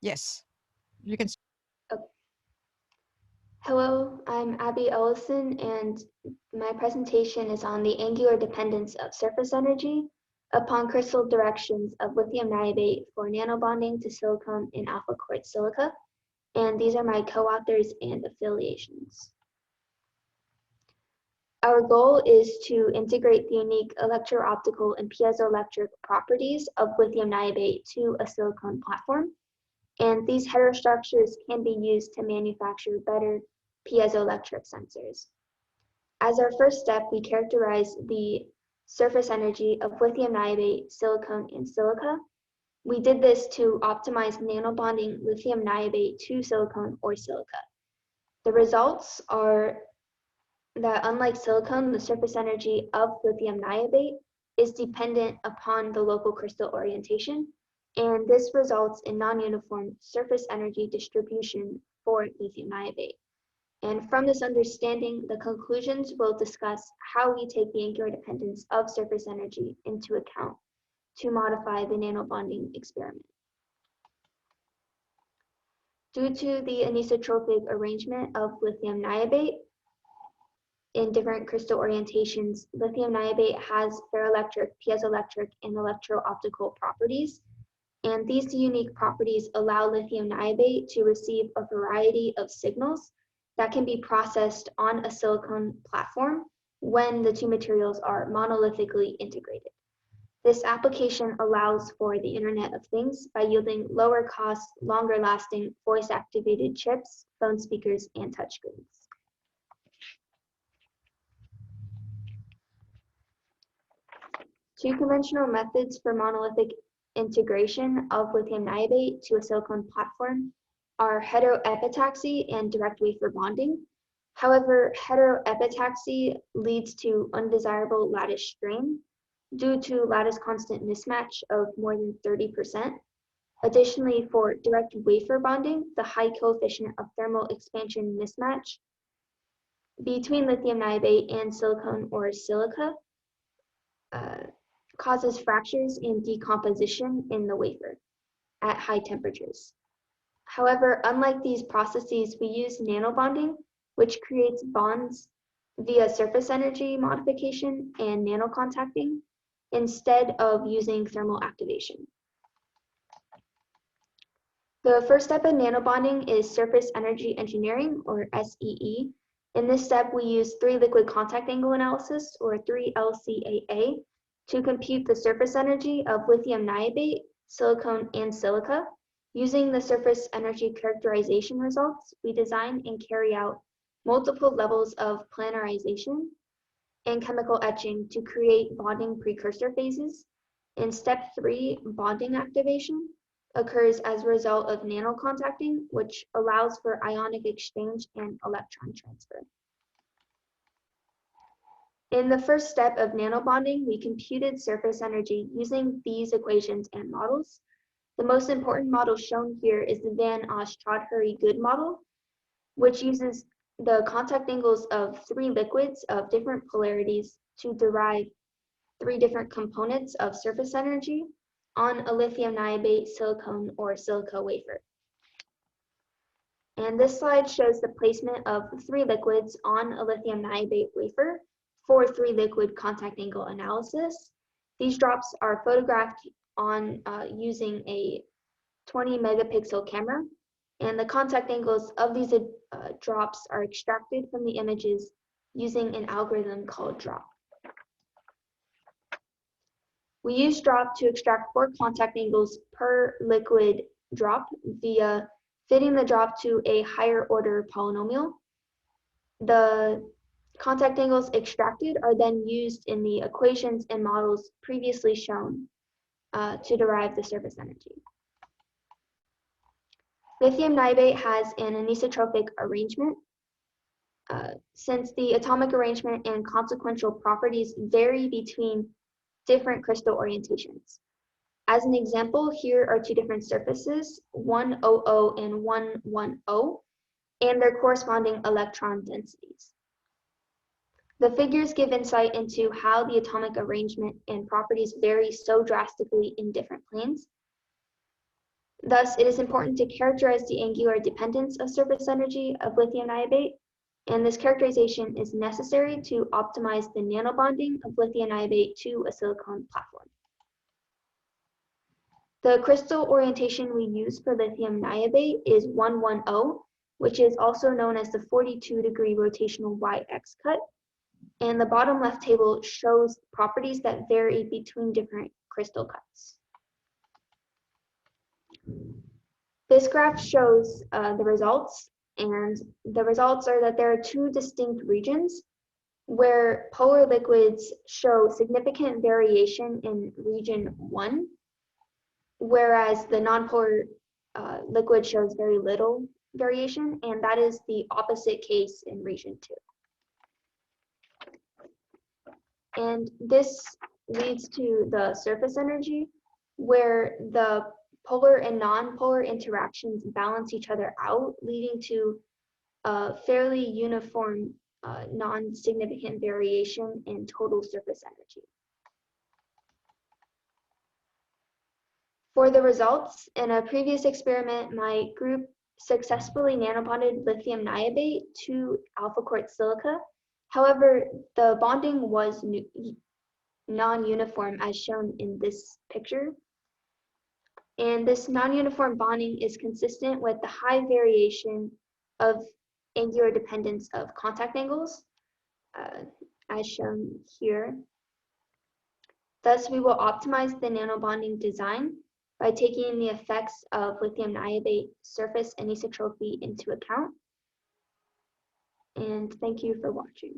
Yes, you can. Okay. Hello, I'm Abbie Elison, and my presentation is on the angular dependence of surface energy upon crystal directions of lithium niobate for nanobonding to silicon in α-quartz silica. And these are my co-authors and affiliations. Our goal is to integrate the unique electro-optical and piezoelectric properties of lithium niobate to a silicon platform. And these heterostructures can be used to manufacture better piezoelectric sensors. As our first step, we characterize the surface energy of lithium niobate, silicon, and silica. We did this to optimize nanobonding lithium niobate to silicon or silica. The results are that unlike silicon, the surface energy of lithium niobate is dependent upon the local crystal orientation, and this results in non-uniform surface energy distribution for lithium niobate. And from this understanding, the conclusions will discuss how we take the angular dependence of surface energy into account to modify the nanobonding experiment. Due to the anisotropic arrangement of lithium niobate in different crystal orientations, lithium niobate has ferroelectric, piezoelectric, and electro-optical properties. And these unique properties allow lithium niobate to receive a variety of signals that can be processed on a silicon platform when the two materials are monolithically integrated. This application allows for the Internet of Things by yielding lower cost, longer lasting voice activated chips, phone speakers, and touchscreens. Two conventional methods for monolithic integration of lithium niobate to a silicon platform are heteroepitaxy and direct wafer bonding. However, heteroepitaxy leads to undesirable lattice strain due to lattice constant mismatch of more than 30%. Additionally, for direct wafer bonding, the high coefficient of thermal expansion mismatch between lithium niobate and silicon or silica causes fractures and decomposition in the wafer at high temperatures. However, unlike these processes, we use nanobonding, which creates bonds via surface energy modification and nanocontacting, instead of using thermal activation. The first step in nanobonding is surface energy engineering, or SEE. In this step, we use 3-liquid contact angle analysis, or 3-LCAA, to compute the surface energy of lithium niobate, silicon, and silica. Using the surface energy characterization results, we design and carry out multiple levels of planarization and chemical etching to create bonding precursor phases. In step 3, bonding activation occurs as a result of nanocontacting, which allows for ionic exchange and electron transfer. In the first step of nanobonding, we computed surface energy using these equations and models. The most important model shown here is the Van Ostradhuri-Good model, which uses the contact angles of 3 liquids of different polarities to derive 3 different components of surface energy on a lithium niobate, silicon, or silica wafer. And this slide shows the placement of 3 liquids on a lithium niobate wafer for 3-liquid contact angle analysis. These drops are photographed on using a 20 megapixel camera, and the contact angles of these drops are extracted from the images using an algorithm called drop. We use drop to extract 4 contact angles per liquid drop via fitting the drop to a higher order polynomial. The contact angles extracted are then used in the equations and models previously shown to derive the surface energy. Lithium niobate has an anisotropic arrangement. Since the atomic arrangement and consequential properties vary between different crystal orientations. As an example, here are 2 different surfaces, 100 and 110, and their corresponding electron densities. The figures give insight into how the atomic arrangement and properties vary so drastically in different planes. Thus, it is important to characterize the angular dependence of surface energy of lithium niobate, and this characterization is necessary to optimize the nano-bonding of lithium niobate to a silicon platform. The crystal orientation we use for lithium niobate is 110, which is also known as the 42-degree rotational y-x cut. And the bottom left table shows properties that vary between different crystal cuts. This graph shows the results, and the results are that there are two distinct regions where polar liquids show significant variation in region 1, whereas the nonpolar liquid shows very little variation, and that is the opposite case in region 2. And this leads to the surface energy, where the polar and nonpolar interactions balance each other out, leading to a fairly uniform, non-significant variation in total surface energy. For the results, in a previous experiment, my group successfully nanobonded lithium niobate to α-quartz silica. However, the bonding was non-uniform as shown in this picture. And this non-uniform bonding is consistent with the high variation of angular dependence of contact angles, as shown here. Thus, we will optimize the nanobonding design by taking the effects of lithium niobate surface anisotropy into account. And thank you for watching.